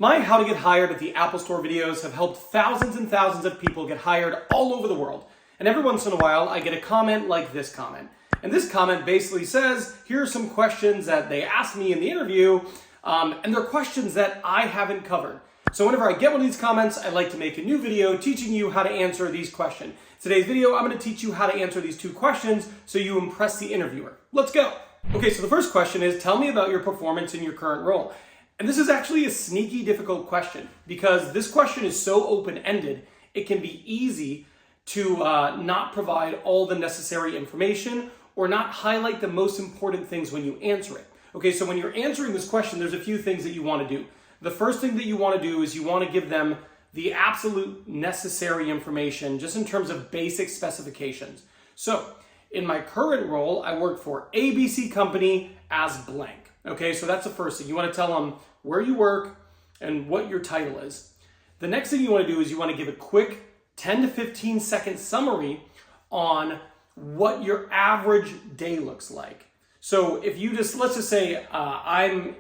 My How to Get Hired at the Apple Store videos have helped thousands and thousands of people get hired all over the world. And every once in a while, I get a comment like this comment. And this comment basically says, here are some questions that they asked me in the interview, and they're questions that I haven't covered. So whenever I get one of these comments, I like to make a new video teaching you how to answer these questions. Today's video, I'm going to teach you how to answer these two questions so you impress the interviewer. Let's go. Okay, so the first question is, tell me about your performance in your current role. And this is actually a sneaky difficult question because this question is so open-ended, it can be easy to not provide all the necessary information or not highlight the most important things when you answer it. Okay, so when you're answering this question, there's a few things that you want to do. The first thing that you want to do is you want to give them the absolute necessary information just in terms of basic specifications. So in my current role, I work for ABC Company as blank. Okay, so that's the first thing. You want to tell them where you work and what your title is. The next thing you want to do is you want to give a quick 10 to 15 second summary on what your average day looks like. So if you just, let's just say I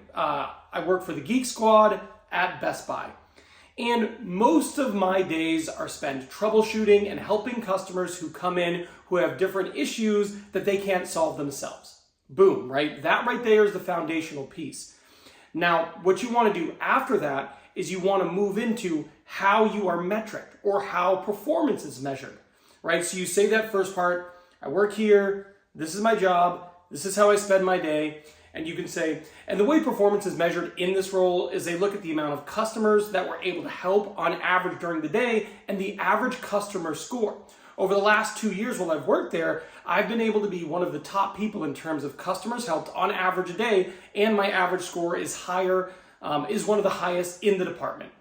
work for the Geek Squad at Best Buy. And most of my days are spent troubleshooting and helping customers who come in who have different issues that they can't solve themselves. Boom, right? That right there is the foundational piece. Now, what you want to do after that is you want to move into how you are metriced or how performance is measured, right? So you say that first part, I work here, this is my job, this is how I spend my day. And you can say, and the way performance is measured in this role is they look at the amount of customers that we're able to help on average during the day and the average customer score. Over the last 2 years while I've worked there, I've been able to be one of the top people in terms of customers helped on average a day, and my average score is higher, is one of the highest in the department.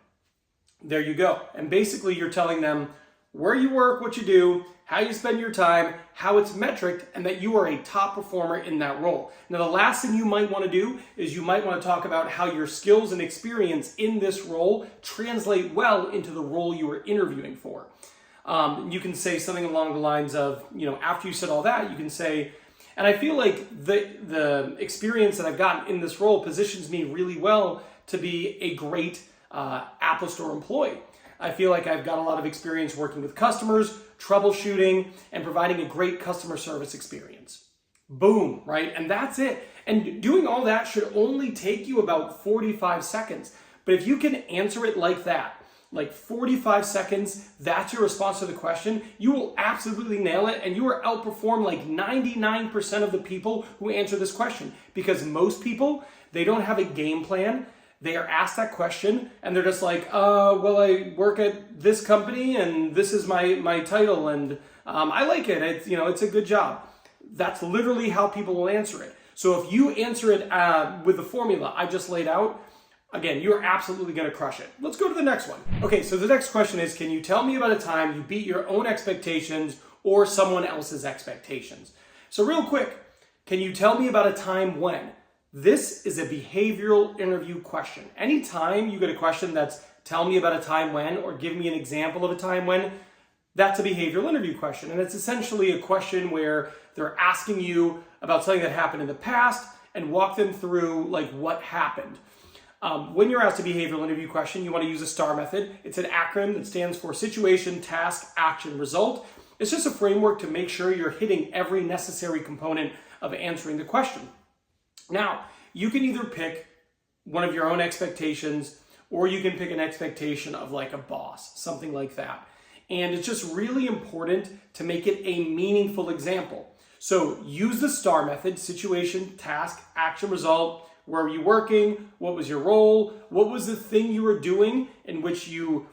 There you go. And basically you're telling them where you work, what you do, how you spend your time, how it's metriced, and that you are a top performer in that role. Now, the last thing you might want to do is you might want to talk about how your skills and experience in this role translate well into the role you are interviewing for. You can say something along the lines of, after you said all that, you can say, and I feel like the experience that I've gotten in this role positions me really well to be a great Apple Store employee. I feel like I've got a lot of experience working with customers, troubleshooting, and providing a great customer service experience. Boom, right? And that's it. And doing all that should only take you about 45 seconds. But if you can answer it like that, like 45 seconds, that's your response to the question, you will absolutely nail it, and you will outperform like 99% of the people who answer this question. Because most people, they don't have a game plan. They are asked that question and they're just like, well, I work at this company and this is my title and I like it. It's a good job. That's literally how people will answer it. So if you answer it with the formula I just laid out, again, you're absolutely going to crush it. Let's go to the next one. Okay, so the next question is, can you tell me about a time you beat your own expectations or someone else's expectations? So real quick, can you tell me about a time when? This is a behavioral interview question. Anytime you get a question that's tell me about a time when or give me an example of a time when, that's a behavioral interview question. And it's essentially a question where they're asking you about something that happened in the past and walk them through like what happened. When you're asked a behavioral interview question, you want to use a STAR method. It's an acronym that stands for situation, task, action, result. It's just a framework to make sure you're hitting every necessary component of answering the question. Now, you can either pick one of your own expectations or you can pick an expectation of like a boss, something like that. And it's just really important to make it a meaningful example. So use the STAR method, situation, task, action, result. Where were you working? What was your role? What was the thing you were doing in which you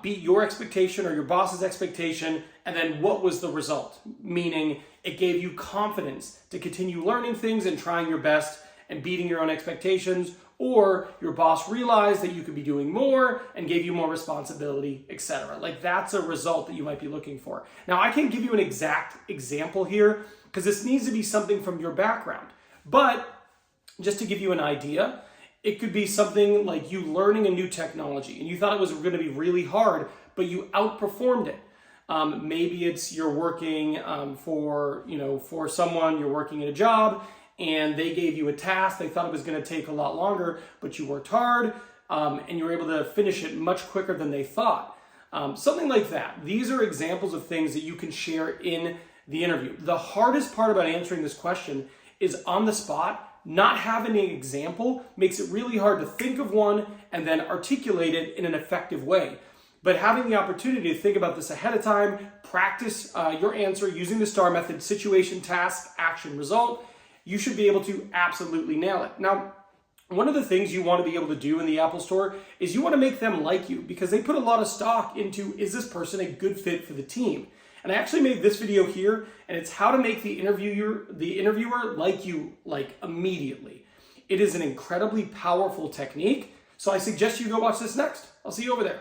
beat your expectation or your boss's expectation? And then what was the result? Meaning it gave you confidence to continue learning things and trying your best and beating your own expectations, or your boss realized that you could be doing more and gave you more responsibility, etc. Like that's a result that you might be looking for. Now, I can't give you an exact example here because this needs to be something from your background. But just to give you an idea, it could be something like you learning a new technology and you thought it was going to be really hard, but you outperformed it. Maybe it's you're working for someone, you're working at a job and they gave you a task. They thought it was going to take a lot longer, but you worked hard. and you were able to finish it much quicker than they thought. Something like that. These are examples of things that you can share in the interview. The hardest part about answering this question is on the spot. Not having an example makes it really hard to think of one and then articulate it in an effective way. But having the opportunity to think about this ahead of time, practice your answer using the STAR method: situation, task, action, result, you should be able to absolutely nail it. Now, one of the things you want to be able to do in the Apple Store is you want to make them like you, because they put a lot of stock into, is this person a good fit for the team? And I actually made this video here, and it's how to make the interviewer like you, like, immediately. It is an incredibly powerful technique, so I suggest you go watch this next. I'll see you over there.